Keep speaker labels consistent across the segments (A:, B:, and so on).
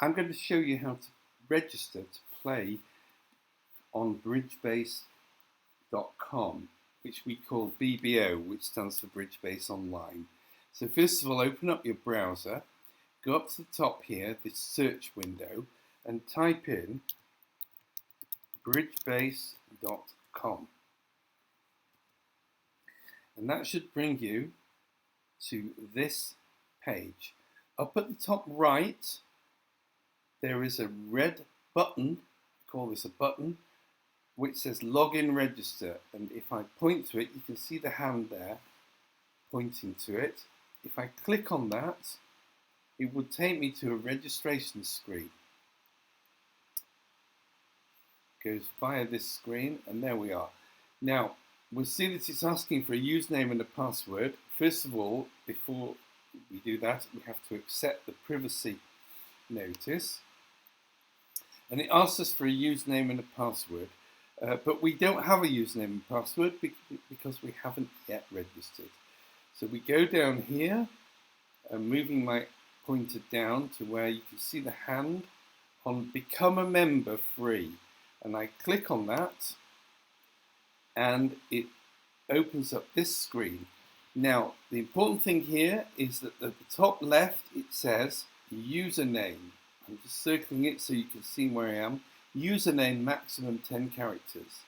A: I'm going to show you how to register to play on bridgebase.com, which we call BBO, which stands for Bridge Base Online. So first of all, open up your browser, go up to the top here, this search window, and type in bridgebase.com. And that should bring you to this page. Up at the top right, there is a red button, call this a button, which says login register. And if I point to it, you can see the hand there pointing to it. If I click on that, it would take me to a registration screen. Goes via this screen, and there we are. Now, we'll see that it's asking for a username and a password. First of all, before we do that, we have to accept the privacy notice. And it asks us for a username and a password. But we don't have a username and password because we haven't yet registered. So we go down here, moving my pointer down to where you can see the hand on Become a Member Free. And I click on that, and it opens up this screen. Now, the important thing here is that at the top left, it says username. I'm just circling it so you can see where I am. Username maximum 10 characters.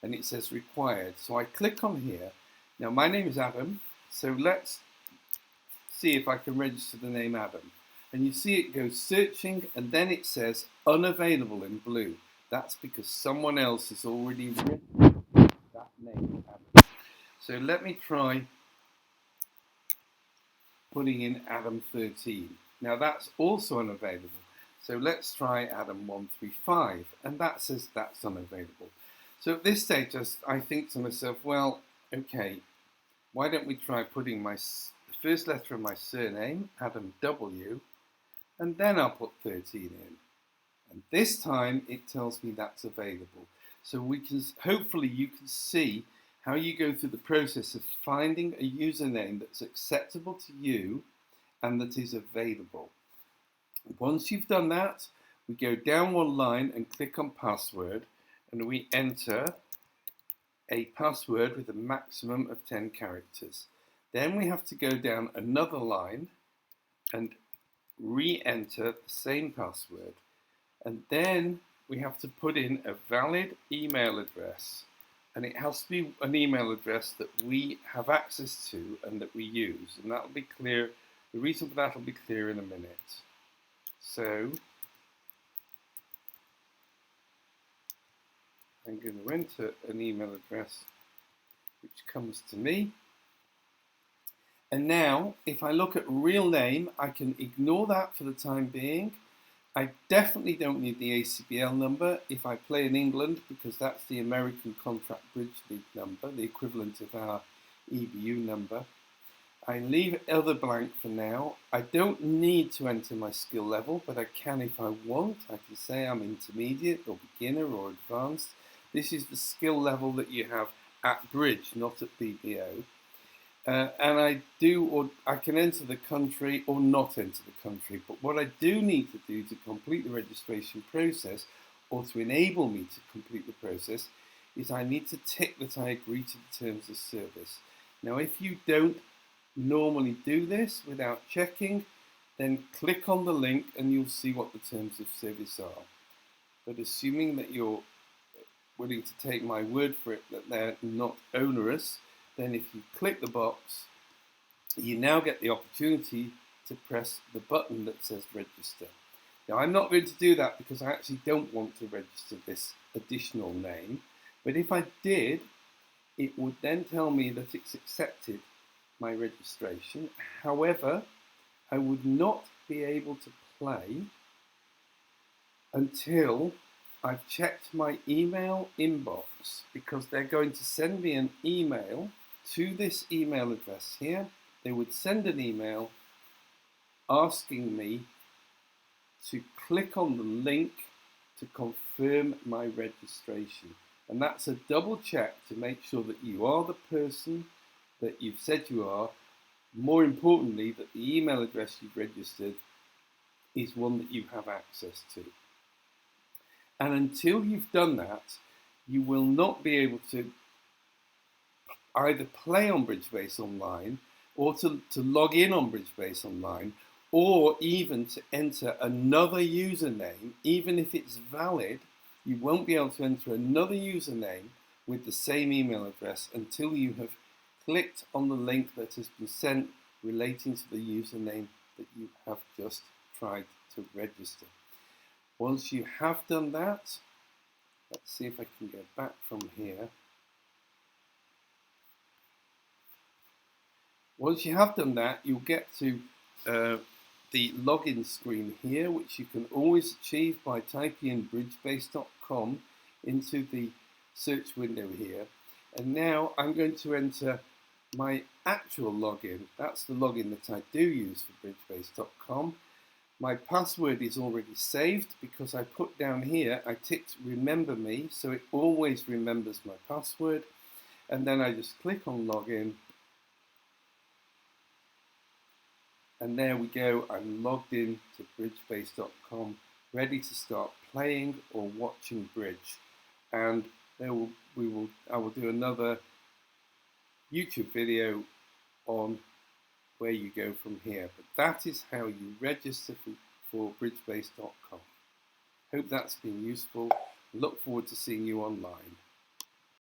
A: And it says required. So I click on here. Now, my name is Adam. So let's see if I can register the name Adam. And you see it goes searching, and then it says unavailable in blue. That's because someone else has already written that name, Adam. So let me try putting in Adam 13. Now that's also unavailable. So let's try Adam 135, and that says that's unavailable. So at this stage, I think to myself, well, okay, why don't we try putting the first letter of my surname, Adam W, and then I'll put 13 in. And this time it tells me that's available. So we can, hopefully you can see how you go through the process of finding a username that's acceptable to you and that is available. Once you've done that, we go down one line and click on password, and we enter a password with a maximum of 10 characters. Then we have to go down another line and re-enter the same password. And then we have to put in a valid email address, and it has to be an email address that we have access to and that we use, and that'll be clear. The reason for that will be clear in a minute. So I'm going to enter an email address which comes to me. And now, if I look at real name, I can ignore that for the time being. I definitely don't need the ACBL number if I play in England, because that's the American Contract Bridge League number, the equivalent of our EBU number. I leave other blank for now. I don't need to enter my skill level, but I can if I want. I can say I'm intermediate or beginner or advanced. This is the skill level that you have at bridge, not at BBO. And I can enter the country or not enter the country. But what I do need to do to complete the registration process, or to enable me to complete the process, is I need to tick that I agree to the terms of service. Now, if you don't normally do this without checking, then click on the link and you'll see what the terms of service are. But assuming that you're willing to take my word for it that they're not onerous, then if you click the box, you now get the opportunity to press the button that says register. Now, I'm not going to do that because I actually don't want to register this additional name, but if I did, it would then tell me that it's accepted my registration. However, I would not be able to play until I've checked my email inbox, because they're going to send me an email to this email address here. They would send an email asking me to click on the link to confirm my registration. And that's a double check to make sure that you are the person that you've said you are. More importantly, that the email address you've registered is one that you have access to. And until you've done that, you will not be able to either play on Bridgebase Online or to log in on Bridgebase Online, or even to enter another username. Even if it's valid, you won't be able to enter another username with the same email address until you have clicked on the link that has been sent relating to the username that you have just tried to register. Once you have done that, let's see if I can go back from here. Once you have done that, you'll get to the login screen here, which you can always achieve by typing in bridgebase.com into the search window here. And now I'm going to enter my actual login. That's the login that I do use for bridgebase.com. My password is already saved because I put down here, I ticked remember me, so it always remembers my password. And then I just click on login. And there we go, I'm logged in to bridgebase.com, ready to start playing or watching bridge. And I will do another YouTube video on where you go from here. But that is how you register for bridgebase.com. Hope that's been useful. Look forward to seeing you online.